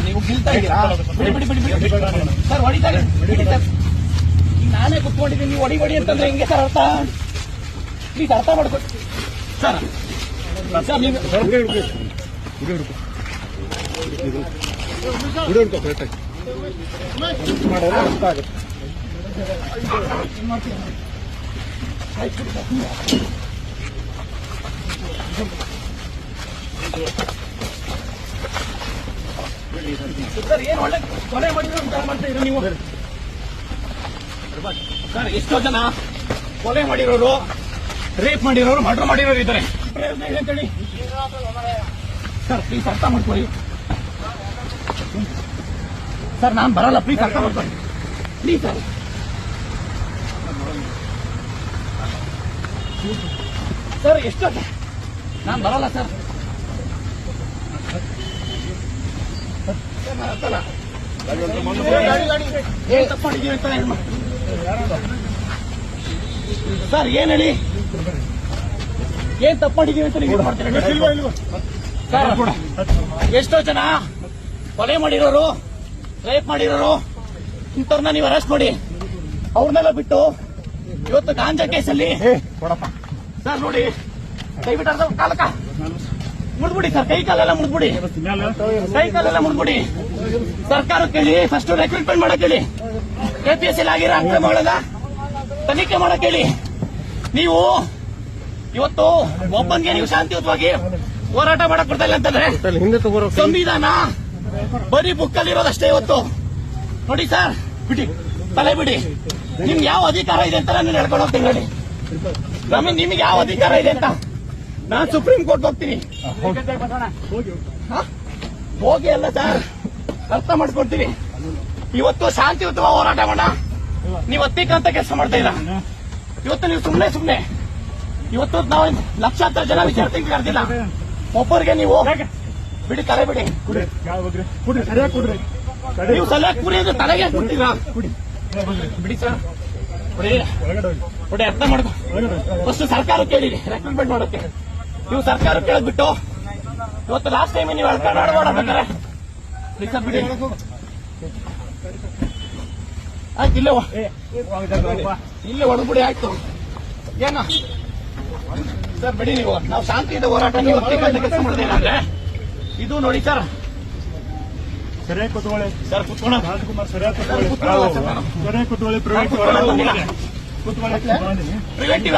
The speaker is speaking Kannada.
ನೀವು ಗಿಲ್ತಾ ಇದ್ದೀರಾ? ಬಿಡಿ ಬಿಡಿ ಬಿಡಿ ಬಿಡಿ ಸರ್, ಹೊಡಿತಾರೆ ಬಿಡಿ ಸರ್. ಈಗ ನಾನೇ ಕುತ್ಕೊಂಡಿದ್ದೀನಿ, ನೀವು ಹೊಡಿ ಅಂತಂದ್ರೆ ಹಿಂಗೆ ಸರ್ ಅರ್ಥ? ಪ್ಲೀಸ್ ಅರ್ಥ ಮಾಡ್ಕೊ ಸರ್. ಸರ್ ನೀವು ಸರ್ ಏನ್ ಒಳ್ಳೆ ಕೊಲೆ ಮಾಡಿರೋ ವಿಚಾರ ಮಾಡ್ತಾ ಇರೋ ನೀವು ಸರ್? ಎಷ್ಟೋ ಜನ ಕೊಲೆ ಮಾಡಿರೋರು, ರೇಪ್ ಮಾಡಿರೋರು, ಮರ್ಡರ್ ಮಾಡಿರೋರು ಇದ್ದಾರೆ. ಪ್ರಯೋಜನ ಇದೆ ಅಂತೇಳಿ ಸರ್ ಪ್ಲೀಸ್ ಅರ್ಥ ಮಾಡ್ಕೊಳ್ಳಿ ಸರ್. ನಾನು ಬರಲ್ಲ, ಪ್ಲೀಸ್ ಅರ್ಥ ಮಾಡ್ಕೊಳ್ಳಿ ಪ್ಲೀಸ್ ಸರ್. ಸರ್ ಎಷ್ಟೋ ನಾನು ಬರಲ್ಲ ಸರ್. ಏನ್ ತಪ್ಪು ಮಾಡಿದೀವಿ ಅಂತ ಸರ್, ಏನ್ ಹೇಳಿ, ಏನ್ ತಪ್ಪು ಮಾಡಿದೀವಿ ಅಂತ ನೀವು ಮಾಡ್ತೀರಾ ಸರ್? ಎಷ್ಟೋ ಜನ ಕೊಲೆ ಮಾಡಿರೋರು, ರೇಪ್ ಮಾಡಿರೋರು ಇಂಥವ್ರನ್ನ ನೀವು ಅರೆಸ್ಟ್ ಮಾಡಿ ಅವ್ರನ್ನೆಲ್ಲ ಬಿಟ್ಟು ಇವತ್ತು ಗಾಂಜಾ ಕೇಸಲ್ಲಿ ಸರ್ ನೋಡಿ, ದಯವಿಟ್ಟು ಅರ್ಧ ಕಾಲಕ ಮುಡ್ಬಿಡಿ ಸರ್, ಕೈ ಕಾಲೆಲ್ಲ ಮುಡ್ಬಿಡಿ, ಕೈ ಕಾಲೆಲ್ಲ ಮುಡ್ಬಿಡಿ. ಸರ್ಕಾರ ಕೇಳಿ, ಫಸ್ಟ್ ರೆಕ್ರೂಟ್ಮೆಂಟ್ ಮಾಡಕ್ ಹೇಳಿ, ಕೆಪಿಎಸ್ಸಿ ಆಗಿರೋ ಅಕ್ರಮಗಳನ್ನ ತನಿಖೆ ಮಾಡಕ್ ಹೇಳಿ. ನೀವು ಇವತ್ತು ಒಬ್ಬನ್ಗೆ ನೀವು ಶಾಂತಿಯುತವಾಗಿ ಹೋರಾಟ ಮಾಡಕ್ ಬರ್ತಾ ಇಲ್ಲ ಅಂತಂದ್ರೆ ಸಂವಿಧಾನ ಬರೀ ಬುಕ್ಕಲ್ಲಿ ಇರೋದಷ್ಟೇ ಇವತ್ತು. ನೋಡಿ ಸರ್, ಬಿಡಿ ತಲೆ ಬಿಡಿ. ನಿಮ್ಗೆ ಯಾವ ಅಧಿಕಾರ ಇದೆ ಅಂತ ನಾನು ಹೇಳ್ಕೊಂಡು ಹೋಗ್ತೀನಿ ನೋಡಿ. ನಿಮ್ಗೆ ಯಾವ ಅಧಿಕಾರ ಇದೆ ಅಂತ ನಾನು ಸುಪ್ರೀಂ ಕೋರ್ಟ್ ಹೋಗ್ತೀನಿ. ಹೋಗಿ ಅಲ್ಲ ಸರ್, ಅರ್ಥ ಮಾಡ್ಕೊಡ್ತೀವಿ. ಇವತ್ತು ಶಾಂತಿಯುತವಾಗಿ ಹೋರಾಟ ಮಾಡ, ನೀವು ಅತ್ತಿಕ್ಕಂತ ಕೆಲಸ ಮಾಡ್ತಾ ಇಲ್ಲ. ಇವತ್ತು ನೀವು ಸುಮ್ನೆ ಇವತ್ತು ನಾವು ಲಕ್ಷಾಂತರ ಜನ ವಿಚಾರಕ್ಕೆ ಕರ್ದಿಲ್ಲ. ಒಬ್ಬರಿಗೆ ನೀವು ಬಿಡಿ, ತಲೆ ಬಿಡಿ. ನೀವು ಸಲಹೆ ಕುಡಿಯೋದು ತಲೆಗೆ ಕೊಡ್ತೀರಾ? ಬಿಡಿ ಸರ್, ಬಿಡಿ ಅರ್ಥ ಮಾಡ್ಕೊ. ಫಸ್ಟ್ ಸರ್ಕಾರ ಕೇಳಿರಿ ರೆಕ್ರೂಟ್ಮೆಂಟ್ ಮಾಡೋಕೆ. ನೀವು ಸರ್ಕಾರ ಕೇಳದ್ಬಿಟ್ಟು ಇವತ್ತು ಲಾಸ್ಟ್ ಟೈಮ್ ನೀವು ಆಡ್ಬೇಕಾರೆ ಬಿಡಿ. ಆಯ್ತು, ಇಲ್ಲೇ ಹೊಡೆದ್ಬಿಡಿ. ಆಯ್ತು ಏನ ಸರ್, ಬಿಡಿ. ನೀವು ನಾವು ಶಾಂತಿಯಿಂದ ಹೋರಾಟ ನೀವು ಕೆಲಸ ಮಾಡಿದ್ರೆ ಇದು ನೋಡಿ ಸರ್. ಸರಿಯಾಗಿ ಕೂತ್ಕೊಳ್ಳಿ ಸರ್, ಕುತ್ಕೊಳ್ಳ ರಾಜ್ಕುಮಾರ್, ಸರಿಯಾಗಿ ಕೂತ್ಕೊಳ್ಳಿ. ಪ್ರಿವೆಂಟಿವ್